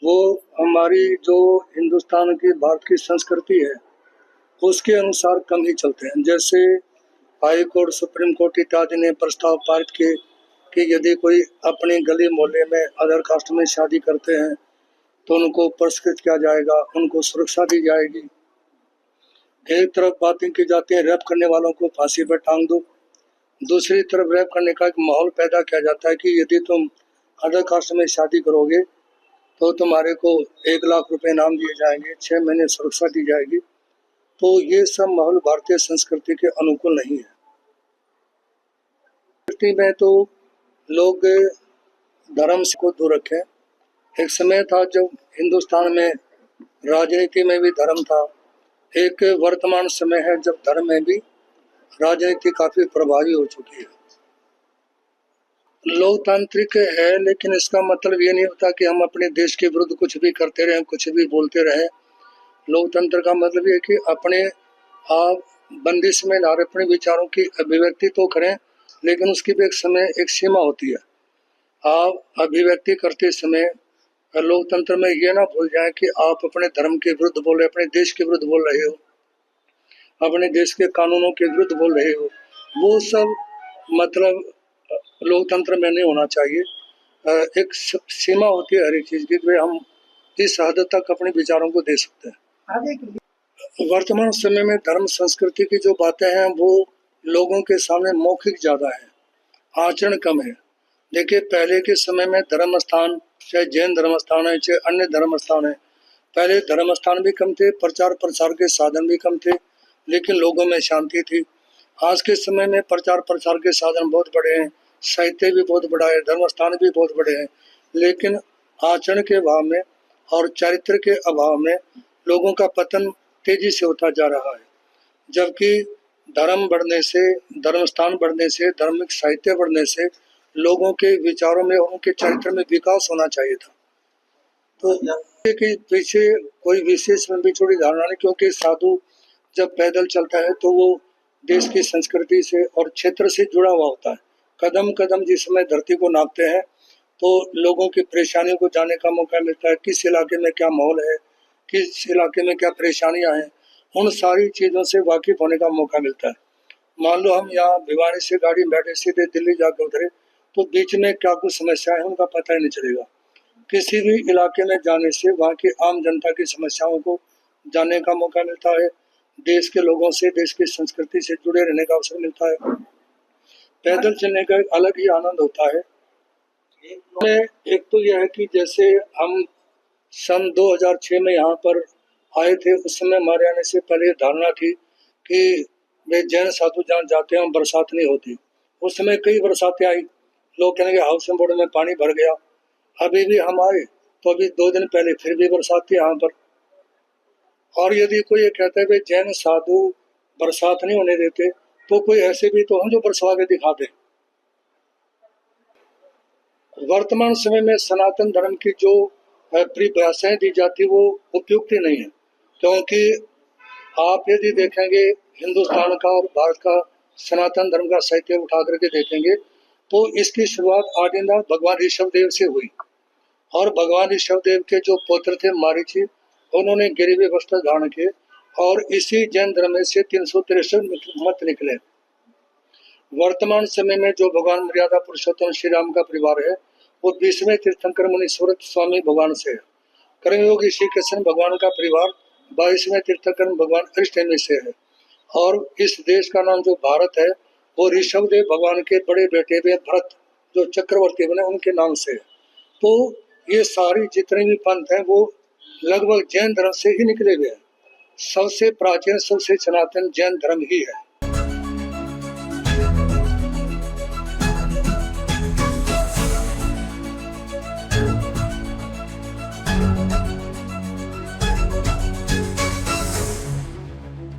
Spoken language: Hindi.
वो हमारी जो हिंदुस्तान की भारत की संस्कृति है उसके अनुसार कम ही चलते हैं। जैसे हाई कोर्ट, सुप्रीम कोर्ट इत्यादि ने प्रस्ताव पारित किए कि यदि कोई अपने गली मोहल्ले में अदर कास्ट में शादी करते हैं तो उनको पुरस्कृत किया जाएगा, उनको सुरक्षा दी जाएगी। एक तरफ बातें की जाती है रेप करने वालों को फांसी पर टांग दो, दूसरी तरफ रेप करने का एक माहौल पैदा किया जाता है कि यदि तुम अदर कास्ट में शादी करोगे तो तुम्हारे को 1 लाख रुपए इनाम दिए जाएंगे, 6 महीने सुरक्षा दी जाएगी। तो ये सब माहौल भारतीय संस्कृति के अनुकूल नहीं है। संस्कृति में तो लोग धर्म से को दूर रखें। एक समय था जब हिंदुस्तान में राजनीति में भी धर्म था, एक वर्तमान समय है जब धर्म में भी राजनीति काफी प्रभावी हो चुकी है। लोकतांत्रिक है, लेकिन इसका मतलब ये नहीं होता कि हम अपने देश के विरुद्ध कुछ भी करते रहें, कुछ भी बोलते रहें। लोकतंत्र का मतलब ये कि अपने आप बंदिश में ना रहे, अपने विचारों की अभिव्यक्ति तो करें, लेकिन उसकी भी एक सीमा होती है। आप अभिव्यक्ति करते समय लोकतंत्र में ये ना भूल जाए कि आप अपने धर्म के विरुद्ध बोल रहे, अपने देश के विरुद्ध बोल रहे हो, अपने देश के कानूनों के विरुद्ध बोल रहे हो। वो सब मतलब लोकतंत्र में नहीं होना चाहिए। एक सीमा होती है हर एक चीज की, हम इस हद तक अपने विचारों को दे सकते हैं। वर्तमान समय में धर्म संस्कृति की जो बातें हैं वो लोगों के सामने मौखिक ज्यादा है, आचरण कम है। देखिए पहले के समय में धर्म स्थान, चाहे जैन धर्म स्थान है चाहे अन्य धर्म स्थान है, पहले धर्म स्थान भी कम थे, प्रचार प्रसार के साधन भी कम थे, लेकिन लोगों में शांति थी। आज के समय में प्रचार प्रसार के साधन बहुत बड़े हैं, साहित्य भी बहुत बड़ा है, धर्म स्थान भी बहुत बड़े हैं, लेकिन आचरण के अभाव में और चरित्र के अभाव में लोगों का पतन तेजी से होता जा रहा है। जबकि धर्म बढ़ने से, धर्म स्थान बढ़ने से, धार्मिक साहित्य बढ़ने से लोगों के विचारों में और उनके चरित्र में विकास होना चाहिए था। तो के पीछे कोई विशेष लंबी चौड़ी धारणा नहीं, क्योंकि साधु जब पैदल चलता है तो वो देश की संस्कृति से और क्षेत्र से जुड़ा हुआ होता है। कदम कदम जिस समय धरती को नापते हैं तो लोगों की परेशानियों को जानने का मौका मिलता है, किस इलाके में क्या माहौल है, किस इलाके में क्या परेशानियां हैं, उन सारी चीजों से वाकिफ होने का मौका मिलता है। मान लो हम यहाँ भिवानी से गाड़ी में बैठे सीधे दिल्ली जाकर उतरे तो बीच में क्या कुछ समस्याएं हैं उनका पता ही नहीं चलेगा। किसी भी इलाके में जाने से वहाँ की आम जनता की समस्याओं को जानने का मौका मिलता है, देश के लोगों से, देश की संस्कृति से जुड़े रहने का अवसर मिलता है। पैदल चलने का एक अलग ही आनंद होता है। एक तो यह है कि जैसे हम सन 2006 में यहाँ पर आए थे, उस समय हमारे आने से पहले धारणा थी कि वे जैन साधु जहाँ जाते हैं बरसात नहीं होती। उस समय कई बरसातें आई, लोग कहेंगे हाउसिंग बोर्ड में पानी भर गया। अभी भी हम आए तो अभी 2 दिन पहले फिर भी बरसात थी यहाँ पर। और यदि कोई ये कहता है वे जैन साधु बरसात नहीं होने देते, तो कोई ऐसे भी तो हम जो बरसा के दिखा दे। वर्तमान समय में सनातन धर्म की जो परिभाषाएं दी जाती वो उपयुक्त ही नहीं है, क्योंकि आप यदि देखेंगे हिंदुस्तान का और भारत का सनातन धर्म का साहित्य उठा करके देखेंगे तो इसकी शुरुआत आदिनाथ भगवान ऋषभ देव से हुई। और भगवान ऋषभ देव के जो पुत्र थे मारीची, उन्होंने गिरिवी वस्त्र धारण किए और इसी जैन धर्म से 363 मत निकले। वर्तमान समय में जो भगवान मर्यादा पुरुषोत्तम श्री राम का परिवार है वो 20वें तीर्थंकर मुनीश्वर स्वामी भगवान से है। कर्मयोगी श्री कृष्ण भगवान का परिवार 22वें तीर्थंकर भगवान अष्टमी से है। और इस देश का नाम जो भारत है वो ऋषभ देव भगवान के बड़े बेटे वे भरत जो चक्रवर्ती बने उनके नाम से है। तो ये सारी जितने भी पंथ हैं वो लगभग जैन धर्म से ही निकले हुए हैं। सबसे प्राचीन, सबसे सनातन जैन धर्म ही है।